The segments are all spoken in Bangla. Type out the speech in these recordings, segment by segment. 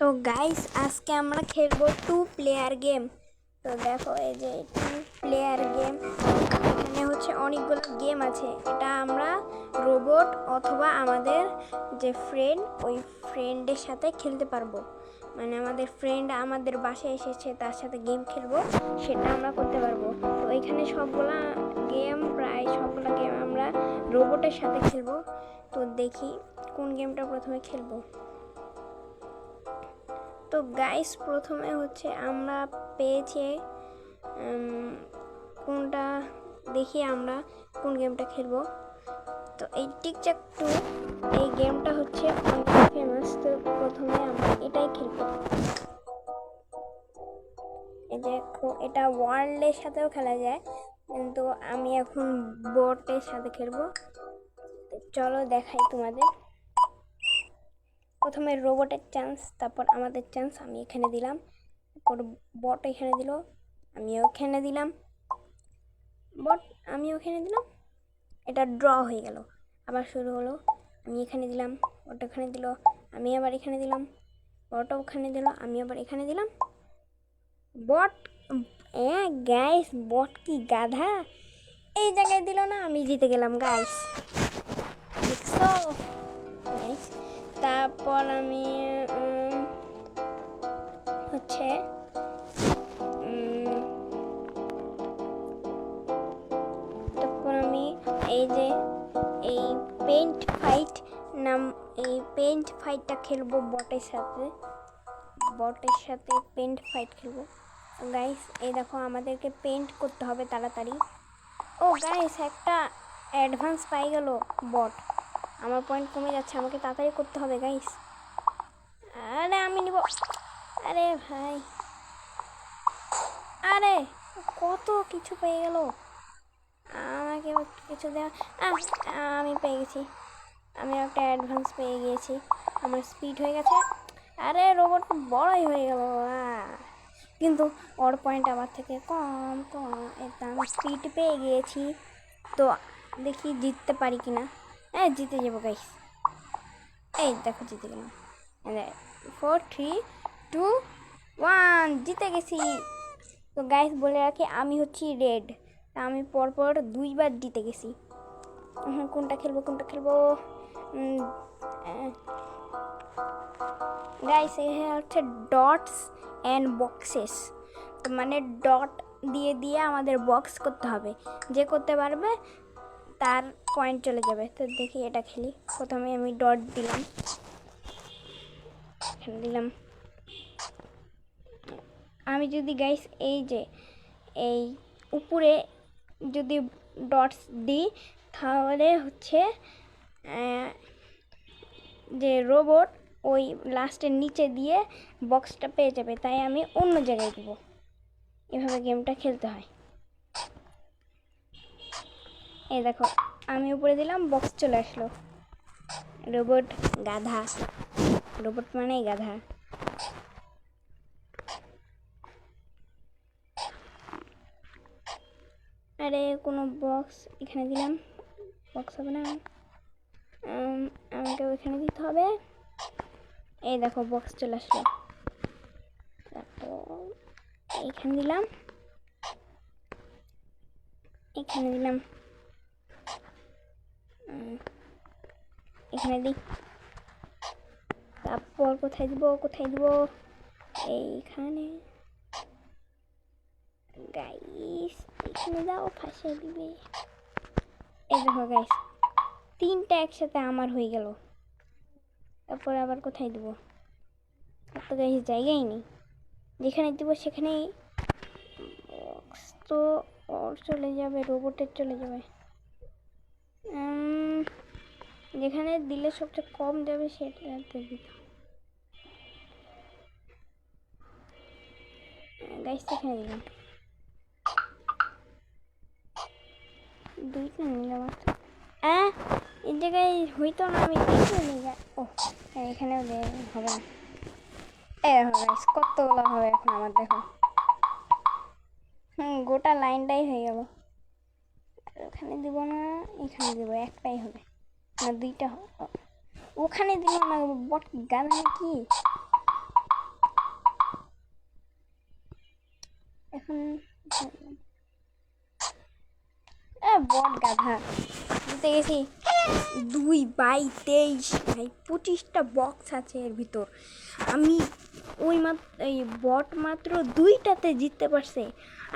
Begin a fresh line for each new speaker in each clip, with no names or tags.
তো গাইস আজকে আমরা খেলবো 2 প্লেয়ার গেম। তো দেখো এই যে 2 প্লেয়ার গেম, এখানে হচ্ছে অনেকগুলো গেম আছে। এটা আমরা রোবট অথবা আমাদের যে ফ্রেন্ড, ওই ফ্রেন্ডের সাথে খেলতে পারবো। মানে আমাদের ফ্রেন্ড আমাদের বাসায় এসেছে, তার সাথে গেম খেলবো, সেটা আমরা করতে পারবো। তো এখানে প্রায় সবগুলা গেম আমরা রোবটের সাথে খেলবো। তো দেখি কোন গেমটা প্রথমে খেলবো। তো গাইস প্রথমে হচ্ছে আমরা পেয়েছি কোনটা, দেখি আমরা কোন গেমটা খেলবো। তো এই টিকটক 2 এই গেমটা হচ্ছে অনেক ফেমাস। তো প্রথমে আমরা এটাই খেলবো। এই দেখো এটা ওয়ার্ল্ডের সাথেও খেলা যায়, কিন্তু আমি এখন বটের সাথে খেলবো। চলো দেখাই তোমাদের। প্রথমে রোবটের চান্স, তারপর আমাদের চান্স। আমি এখানে দিলাম, তারপর বট এখানে দিল, আমিও এখানে দিলাম, বট আমিও এখানে দিলাম। এটা ড্র হয়ে গেল। আবার শুরু হলো, আমি এখানে দিলাম, বট এখানে দিল, আমি আবার এখানে দিলাম, বটও ওখানে দিল, আমি আবার এখানে দিলাম। বট গাইস, বট কি গাধা, এই জায়গায় দিল না, আমি জিতে গেলাম গাইস, দেখছো গাইস। তারপর আমি হচ্ছে তারপর আমি এই যে এই পেন্ট ফাইট এই পেন্ট ফাইটটা খেলবো বটের সাথে পেন্ট ফাইট খেলবো। গাইস এই দেখো আমাদেরকে পেন্ট করতে হবে তাড়াতাড়ি। ও গাইস একটা অ্যাডভান্স পাই গেল বট, আমার পয়েন্ট কমে যাচ্ছে, আমাকে তাড়াতাড়ি করতে হবে গাইস। আরে আমি নিব, আরে ভাই, আরে কত কিছু পেয়ে গেল, আমাকে কিছু দেওয়া। আমি পেয়ে গেছি, আমি একটা অ্যাডভান্স পেয়ে গিয়েছি, আমার স্পিড হয়ে গেছে। আরে রোবট বড়ই হয়ে গেল, কিন্তু ওর পয়েন্ট আমার থেকে কম কম। এটা আমি স্পিড পেয়ে গিয়েছি, তো দেখি জিততে পারি কি না। জিতে যাবো গাইস, এই দেখো জিতে গেলাম। 4 3 2 1 জিতে গেছি। তো গাইস বলে রাখি আমি হচ্ছি রেড, আমি পরপর 2বার জিতে গেছি। কোনটা খেলবো গাইস এই হচ্ছে ডটস অ্যান্ড বক্সেস, মানে ডট দিয়ে দিয়ে আমাদের বক্স করতে হবে, যে করতে পারবে তার পয়েন্ট চলে যাবে। তো দেখি এটা খেলি। প্রথমে আমি ডট দিলাম, এখানে দিলাম। আমি যদি গাইস এই যে এই উপরে যদি ডটস দিই, তাহলে হচ্ছে যে রোবট ওই লাস্টের নিচে দিয়ে বক্সটা পেয়ে যাবে, তাই আমি অন্য জায়গায় দিব। এভাবে গেমটা খেলতে হয়। এই দেখো আমি উপরে দিলাম, বক্স চলে আসলো। রোবট গাধা, রোবট মানেই গাধা। আরে কোনো বক্স এখানে দিলাম, বক্স হবে না, আমাকে ওইখানে দিতে হবে। এই দেখো বক্স চলে আসলো, তারপর এইখানে দিলাম, এখানে দিলাম, এখানে দিই। তারপর কোথায় দিব এইখানে। গাইস এখানে দাও, ফাঁসে দিবে। এই দেখো গাইস 3টা একসাথে আমার হয়ে গেল। তারপর আবার কোথায় দিব, তো গাইস জায়গাই নেই, যেখানে দিব সেখানেই বক্স তো ওর চলে যাবে, রোবটের চলে যাবে। যেখানে দিলে সবচেয়ে কম যাবে সেটাতে দিতে। গাইস এখানে দিলাম, 2টা নিলাম। এই জায়গায় হইতো না, আমি দেখে নিয়ে যাই। ও এখানেও হবে না। গাইস কতগুলো হবে এখন আমার, দেখো গোটা লাইনটাই হয়ে গেল। ওখানে দিব না, এখানে দেবো, একটাই হবে না, 2টা হবে। ওখানে দিল না, বট গাধা কি এখন বট গাধা জিতে গেছি। 2/23 ভাই, 25টা বক্স আছে এর ভিতর। আমি ওই এই বট মাত্র 2টাতে জিততে পারছে,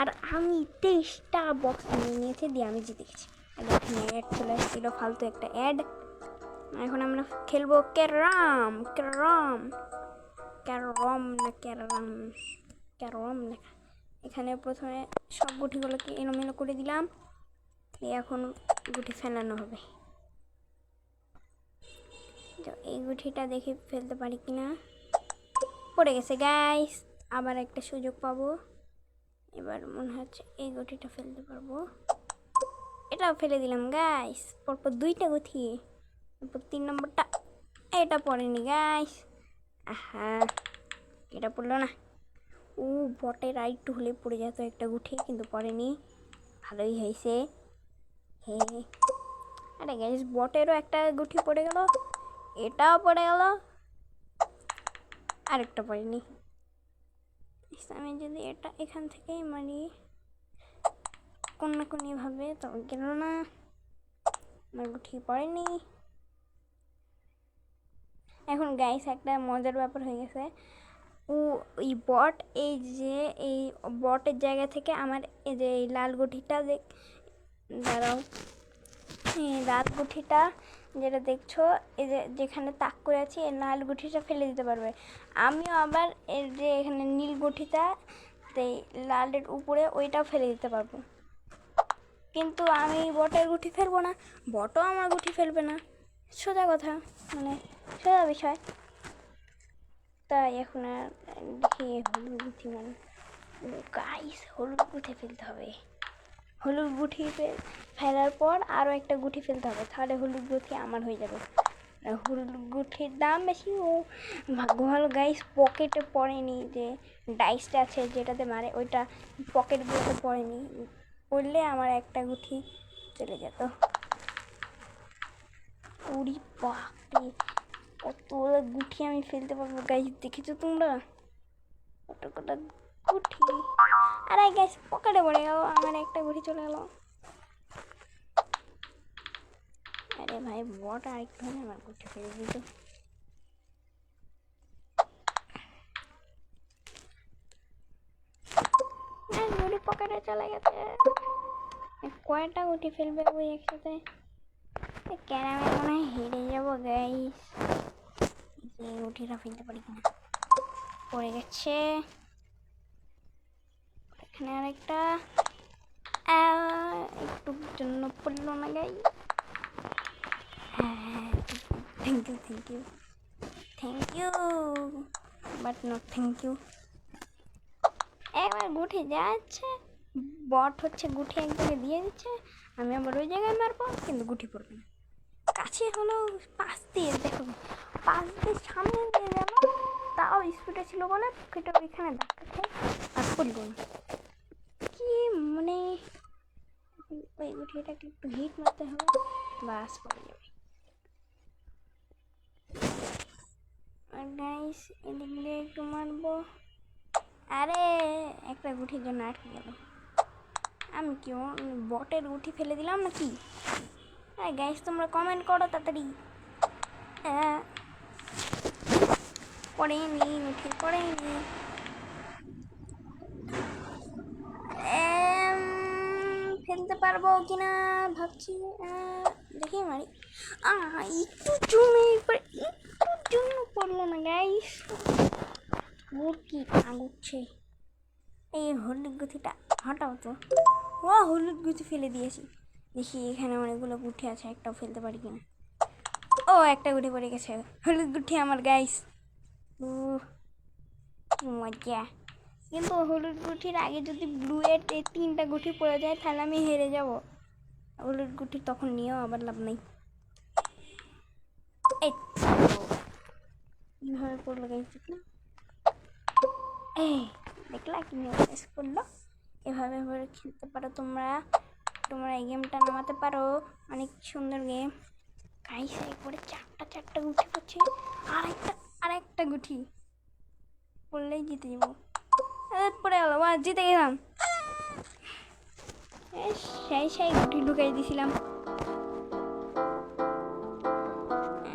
আর আমি 23টা বক্স নিয়ে নিয়েছি, দিয়ে আমি জিতে গেছি। এখানে অ্যাড চলে আসছিল, ফালতু একটা অ্যাড। এখন আমরা খেলবো ক্যারাম ক্যারাম ক্যারম না ক্যারাম ক্যারম লেখা। এখানে প্রথমে সব গুটিগুলোকে এলোমেলো করে দিলাম, এখন গুটি ফেলানো হবে। তো এই গুটিটা দেখে ফেলতে পারি কিনা। পড়ে গেছে গাইস, আবার একটা সুযোগ পাবো। এবার মনে হচ্ছে এই গুটিটা ফেলতে পারবো, এটাও ফেলে দিলাম গাইস। পরপর 2টা গুটি, তারপর 3 নম্বরটা, এটা পড়েনি গাইস। আহা, এটা পড়লো না। বটের আরেকটু হলে পড়ে যেত একটা গুটি, কিন্তু পড়েনি, ভালোই হয়েছে। হ্যাঁ, আরে গাইস বটেরও একটা গুটি পড়ে গেল, এটাও পড়ে গেল, আরেকটা পড়েনি। আমি যদি এটা এখান থেকেই মারি কোন না কোন ভাবে, তবে গেল না, আমার গুটি পড়েনি। এখন গাইস একটা মজার ব্যাপার হয়ে গেছে। ওই বট, এই যে এই বটের জায়গা থেকে আমার এই যে এই লাল গুটিটা দাঁড়াও, লাল গুটিটা যেটা দেখছো, এই যে যেখানে তাক করে আছি, এই লাল গুটিটা ফেলে দিতে পারবে। আমিও আবার এর যে এখানে নীল গুটিটা, এই লালের উপরে ওইটাও ফেলে দিতে পারবো, কিন্তু আমি বটের গুটি ফেলবো না, বটও আমার গুটি ফেলবে না। সোজা কথা, মানে সোজা বিষয়। তাই এখন আর দেখি হলুদ গুটি, মানে গাইস হলুদ গুটি ফেলতে হবে। হলুদ গুটি ফেলার পর আরও একটা গুটি ফেলতে হবে, তাহলে হলুদ গুটি আমার হয়ে যাবে। হলুদ গুটির দাম বেশি, ও ভাগ্য ভালো গাইস পকেটে পড়েনি, যে ডাইসটা আছে যেটাতে মারে ওইটা পকেটগুলোতে পড়েনি, পড়লে আমার একটা গুটি চলে যেত। উড়ি বাপরে, কতগুলো গুটি আমি ফেলতে পারবো গাইস, দেখেছো তোমরা কত কত গুটি। আরে গাইস পকেটে পড়ে গেল, আমার একটা গুটি চলে গেল। আরে ভাই বট আরেকটু হলে আমার গুটি ফেলে দিত। গুটি পকেটে চলে গেছে। কয়টা গুটি ফেলবে ওই একসাথে? ক্যারামে মনে হয় হেরে যাবো গাইস, যে গুটিটা ফেলতে পারি কিনা। পড়ে গেছে, এখানে আরেকটা, একটু জন্য পড়লো না গাই। হ্যাঁ, thank you thank you thank you, but not thank you. একবার গুটি যাচ্ছে, বট হচ্ছে গুটি এক জায়গায় দিয়ে দিচ্ছে, আমি আবার ওই জায়গায় মারবো, কিন্তু গুটি পড়বে না। কাছে হলো 5 দিয়ে, দেখো 5 দিয়ে সামনে দিয়ে গেল, তাও স্পিডে ছিল বলে পকেটে ওইখানে ধাক্কা খাই আর পড়লো না। কি মানে ওই গুটিটাকে একটু হিট মারতে হবে, বাস পড়ে যাবে। আর গাইস এদিক দিয়ে একটু মারবো, আরে একটা গুটির জন্য আটকে গেল। আমি কি বটের গুটি ফেলে দিলাম নাকি? হ্যাঁ গাইস তোমরা কমেন্ট করো তাড়াতাড়ি। পড়েনি গুটি, পড়েনি। ফেলতে পারবো কিনা ভাবছি, দেখি মারি। একটু জন্য পড়লো না গাইস, কি আগুচ্ছে। এই হলুদ গুটিটা হটাও তো, ও হলুদ গুটি ফেলে দিয়েছি। দেখি এখানে অনেকগুলো গুটি আছে, একটাও ফেলতে পারি কিনা। ও একটা গুটি পড়ে গেছে, হলুদ গুটি আমার গাইস। কি মজা। কিন্তু হলুদ গুটির আগে যদি ব্লু এর 3টা গুটি পড়ে যায় তাহলে আমি হেরে যাব। হলুদ গুটি তখন নিয়েও আবার লাভ নেই। এই কিভাবে পড়লো গাইস, দেখলা? এই দেখলা কিভাবে পড়লো? এভাবে খেলতে পারো তোমরা, তোমরা এই গেমটা নামাতে পারো, অনেক সুন্দর গেম। গাইস একবারে চারটা গুটি পড়ছে। আরেকটা গুটি পড়লেই জিতে যাবো। পড়ে গেল, জিতে গেলাম। সেই গুটি ঢুকাই দিয়েছিলাম।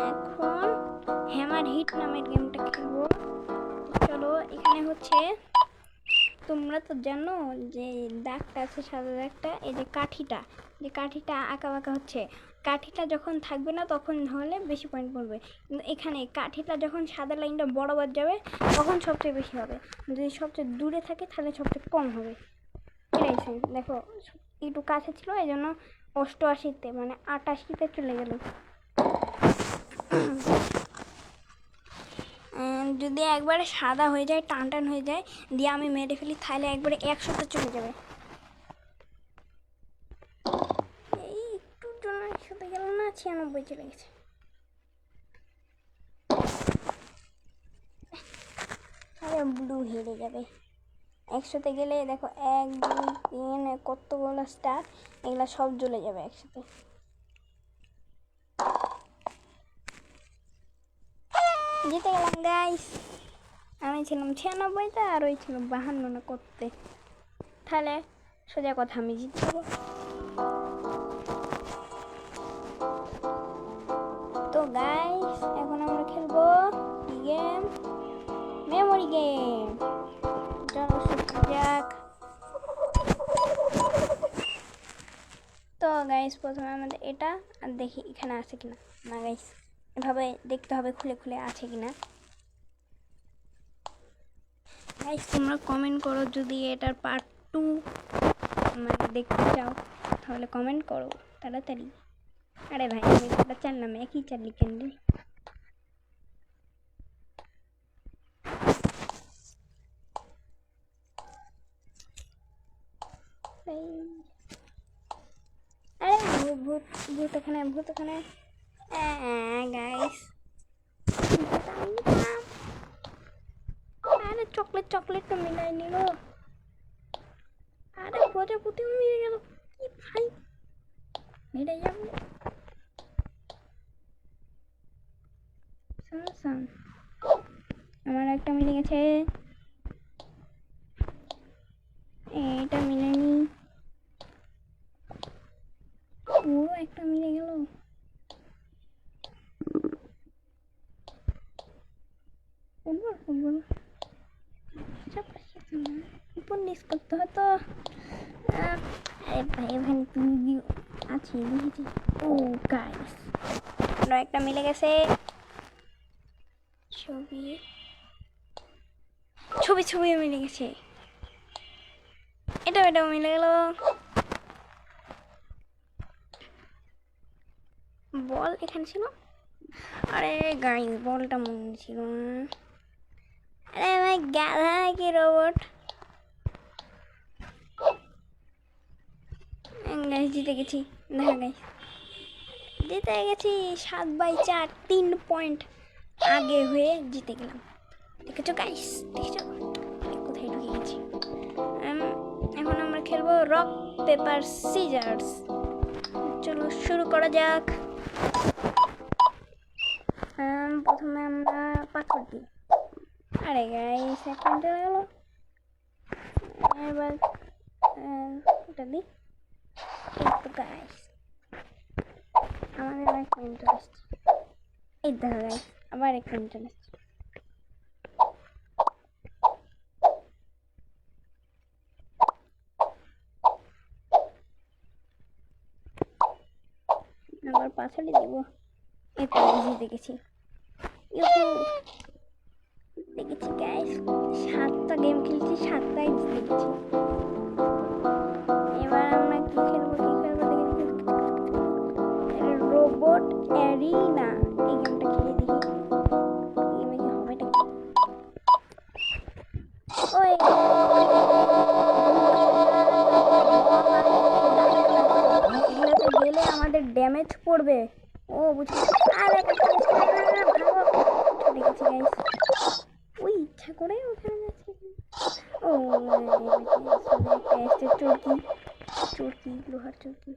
এখন হ্যামার হিট নামের গেমটা খেলবো। চলো, এখানে হচ্ছে তোমরা তো জানো যে দাগটা আছে, সাদা দাগটা, এই যে কাঠিটা আঁকা বাঁকা হচ্ছে, কাঠিটা যখন থাকবে না তখন হলে বেশি পয়েন্ট পড়বে, কিন্তু এখানে কাঠিটা যখন সাদা লাইনটা বরাবর যাবে তখন সবচেয়ে বেশি হবে, যদি সবচেয়ে দূরে থাকে তাহলে সবচেয়ে কম হবে। এটাই দেখো, একটু কাছে ছিল এই জন্য 88-তে মানে 88-তে চলে গেল। যদি একবারে সাদা হয়ে যায়, টান হয়ে যায়, দিয়ে আমি মেরে ফেলি, তাহলে একবারে 100-তে চলে যাবে। এই একটুর জন্য 100-তে গেল না, 96 চলে গেছে। ব্লু হেরে যাবে। 100-তে গেলে দেখো 1 2 3 কতগুলো স্টার, এগুলা সব জ্বলে যাবে একসাথে। জিতে গেলাম গাইস। আমি ছিলাম 96-তে আর ওই ছিল 52 না করতে, তাহলে সোজা কথা আমি জিতে যাবো। তো গাইস এখন আমরা খেলবো কি গেম? Memory game. চলো শুরু যাক। তো গাইস প্রথমে আমাদের এটা আর দেখি এখানে আছে কিনা। না গাইস, এভাবে দেখতে হবে খুলে আছে কিনা। গাইস তোমরা কমেন্ট করো যদি এটার পার্ট 2 মানে দেখতে চাও, তাহলে কমেন্ট করো তাড়াতাড়ি। আরে ভাই আমি এটা চাললাম, একই চাললি কেন রে? আরে ভূত এখানে গাইস। আরে চকলেট তো মিলাই নিল। আরে প্রজাপতি মিলে গেল কি ভাই, মিলে যাবে। আমার একটা মিলে গেছে, এটা মিলেনি, পুরো একটা মিলে গেল। ফুটবল উপর নিচ করতে হতো। আরে ভাই এখানে তুমি আছে দেখেছি। ও গাইস একটা মিলে গেছে, ছবি মিলে গেছে। এটাও মিলে গেল। বল এখানে ছিল। আরে গাইস বলটা মনে ছিল না। আরে ভাই গাধা কি রোবট। গাইস জিতে গেছি, দেখা গাইস জিতে গেছি 7/4, 3 পয়েন্ট আগে হয়ে জিতে গেলাম। দেখেছো গাইস, দেখেছো কোথায় ঢুকে গেছি। এখন আমরা খেলবো রক পেপার সিজার্স। চলো শুরু করা যাক। প্রথমে আমরা পাথর দিই। আরে গাইস এক পয়েন্ট চলে গেল। এবার এটা দিই। গাইস আমাদের এক পয়েন্ট চলে আসছে। এই দেখো গাইস আবার এক পয়েন্ট চলে আসছে। আবার পাথরে দিব। এটা জিতে গেছি। দেখেছি গাইস 7টা গেম খেলছি, 7টাই জিতে গেছি। এবার আমরা কি খেলবো রোবট অ্যারিনা। এই গেমটা খেলে দেখি গেমে কি হবে। ওই এগুলোতে গেলে আমাদের ড্যামেজ পড়বে। ও বুঝছি। আরে দেখেছি গাইস, ওই ইচ্ছা করে ওখানে যাচ্ছে। ও একটা চরকি লোহার চরকি।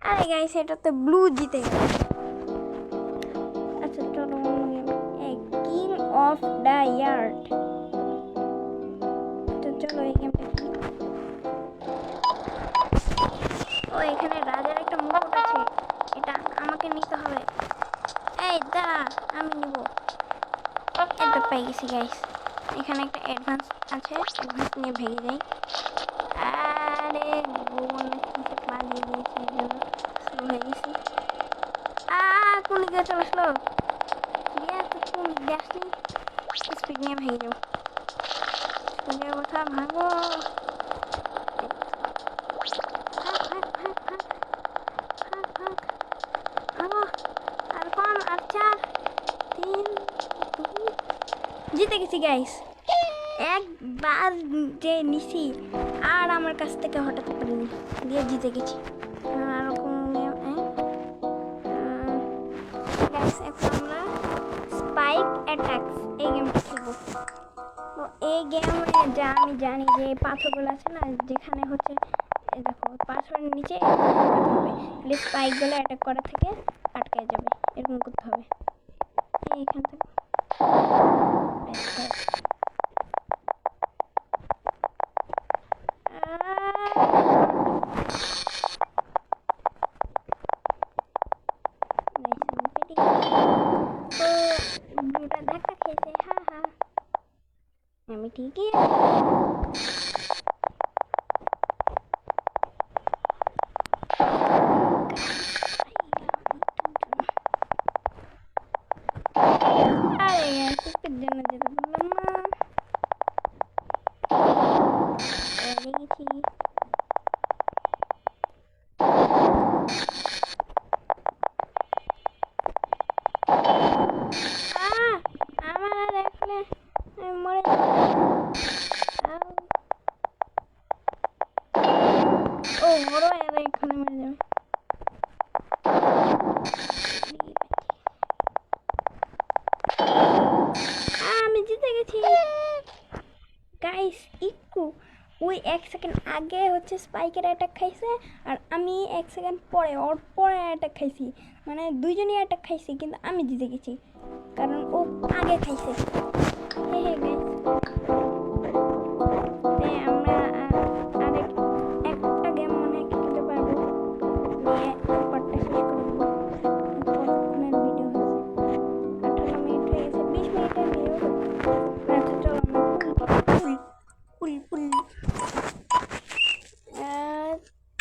আরে গাইস এটা তো ব্লু জিতে গেল। আচ্ছা চলো কিং অফ দ্য ইয়ার্ড। তো চলো এই গেমটা খেলি। ও এখানে রাজার একটা মুকুট আছে, এটা আমাকে নিতে হবে। এই দাঁড়া, আমি নিব। এটা পেয়ে গেছি গাইস। এখানে একটা অ্যাডভান্স আছে, অ্যাডভান্স নিয়ে ভেঙে যাই। আরে বোন কিসে পা দিয়ে দিয়েছি, এই জন্য স্লো হয়ে গেছি। কোন দিকে চলে আসলো দিয়া, তো কোন দিকে আসলি? স্পিড নিয়ে ভেঙে যাবো। স্পিডের কথা ভাগো। আর কম, আর 4 3 2 জিতে গেছি গাইস। একবার যে নিছি আর আমার কাছ থেকে হঠাতে পারিনি, দিয়ে জিতে গেছি। আর কোনো গাইস এখন আমরা স্পাইক অ্যাটাকস এই গেমটা খেলবো। তো এই গেমে যা আমি জানি যে পাথরগুলো আছে না, যেখানে হচ্ছে দেখো পাথরের নিচে হবে, তাহলে স্পাইকগুলো অ্যাটাক করা থেকে আটকে যাবে, এরকম করতে হবে। এইখান থেকে ধাক্কা খেয়েছে, হা হা। আমি ঠিকই জন্য যেতে বললাম না। দেখেছি আমার আর এখানে মরে ও মরো আর এখানে মরে যাবে। আমি জিতে গেছি গাইস। একটু ওই 1 সেকেন্ড আগে হচ্ছে স্পাইকের অ্যাটাক খাইছে, আর আমি 1 সেকেন্ড পরে ওর পরে অ্যাটাক খাইছি, মানে দুইজনই অ্যাটাক খাইছি, কিন্তু আমি জিতে গেছি কারণ ও আগে খাইছে। হ্যাঁ গাইস, আমরা আরেক একটা গেম মনে হয় খেলতে পারবো, নিয়ে পার্টটা শেষ করে দেবো। কতক্ষণের ভিডিও হয়েছে? 18 মিনিট হয়ে গেছে, 20 মিনিটের ভিডিও। আচ্ছা চলো আমরা পুল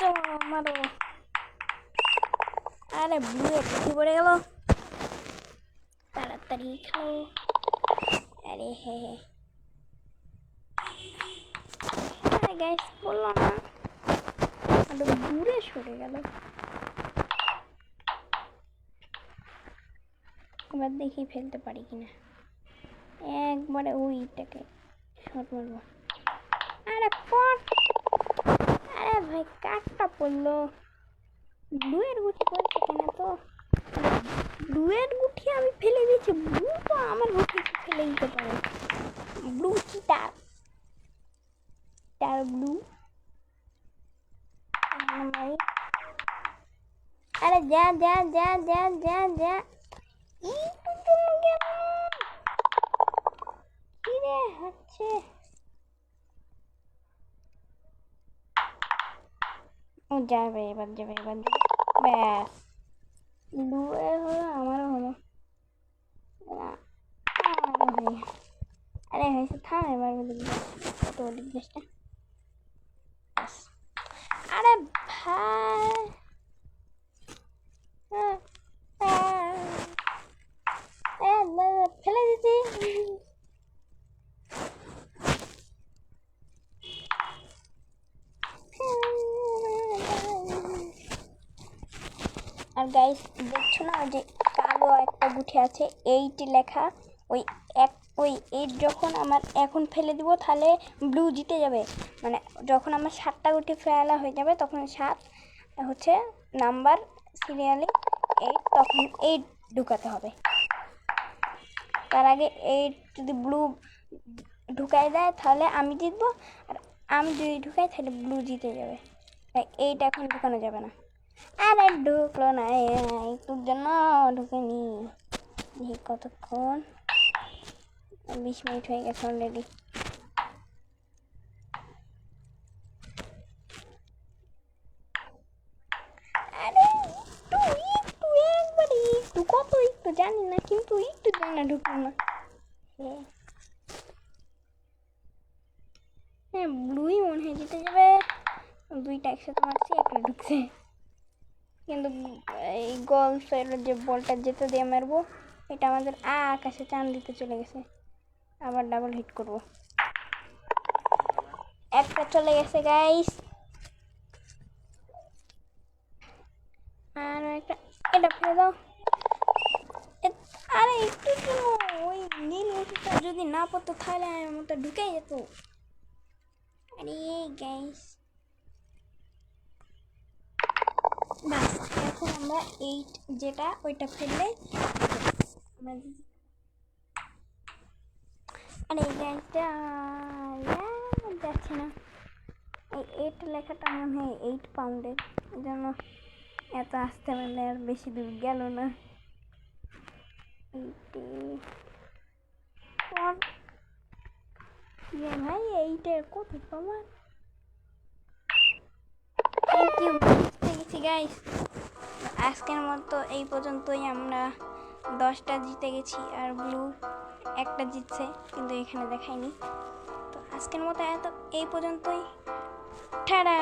চলো মারো। আরে ব্লু একটু পড়ে গেল, তাড়াতাড়ি খেলো। আরে হ্যাঁ গাইস বললো না, আরো দূরে সরে গেল। এবার দেখি ফেলতে পারি কিনা, একবারে ওইটাকে শট মারবো। আরে পট, আরে ভাই কাঠটা পড়লো। ব্লুয়ের গুটি পড়ছে কেন? তো ব্লুয়ের গুটি আমি ফেলে দিয়েছি, ব্লু তো আমার গুটি ফেলে দিতে পারে। ব্লু চিটার, টার ব্লু। আরে যা যা যা যা যা যা, একটু জন্য গেল কি রে হচ্ছে। ও যাবে, এবার যাবে, এবার যাবে। ব্যাস ব্লুয়ের হলো, আমারও হলো। আরে হয়েছে, থাম এবার কত জিনিসটা। আরে ভাই ফেলে দিছি। আর গাইস দেখছো না ওই যে কালো একটা গুটি আছে 8 লেখা, ওই ওই 8 যখন আমার এখন ফেলে দিব তাহলে ব্লু জিতে যাবে। মানে যখন আমার 7টা গুটি ফেলা হয়ে যাবে তখন 7 হচ্ছে নাম্বার সিরিয়ালি 8, তখন 8 ঢুকাতে হবে। তার আগে 8 যদি ব্লু ঢুকাই দেয় তাহলে আমি জিতবো, আর আমি যদি ঢুকাই তাহলে ব্লু জিতে যাবে। এইটা এখন ঢুকানো যাবে না। আরে ঢুকলো না, একটুর জন্য ঢুকেনি। কতক্ষণ, 20 মিনিট হয়ে গেছে অলরেডি। আরে একটু একবারে একটু, কত একটু জানি না, কিন্তু একটু জানি না ঢুকলো না। হ্যাঁ ব্লুই মনে হয় জিতে যাবে। দুইটা একসাথে মারছি, একটা ঢুকছে। কিন্তু এই গোল সাইডের যে বলটা যেতে দিয়ে মারবো, এটা আমাদের আকাশে চান দিতে চলে গেছে। আবার ডাবল হিট করব। একটা চলে গেছে গাইস, আর একটা, এটা ফেলে দাও। আরে একটু জন্য ওই নীল মুখটা যদি না পড়তো তাহলে আমার মতো ঢুকেই যেত। আরে গাইস, বাস এখন আমরা 8 যেটা ওইটা ফেললে আরে এই গাইসটা যাচ্ছে না। এই 8 লেখাটা মনে হয় 8 পাউন্ডের, এই জন্য এত আসতে পারলে আর বেশি দূর গেল না। ভাই এইটার কত পাওয়ার। থ্যাংক ইউ, জিতে গেছি গাইস। আজকের মতো এই পর্যন্তই। আমরা 10টা জিতে গেছি, আর ব্লু একটা জিতছে কিন্তু এখানে দেখায়নি। তো আজকের মতো এই পর্যন্তই। টাটা।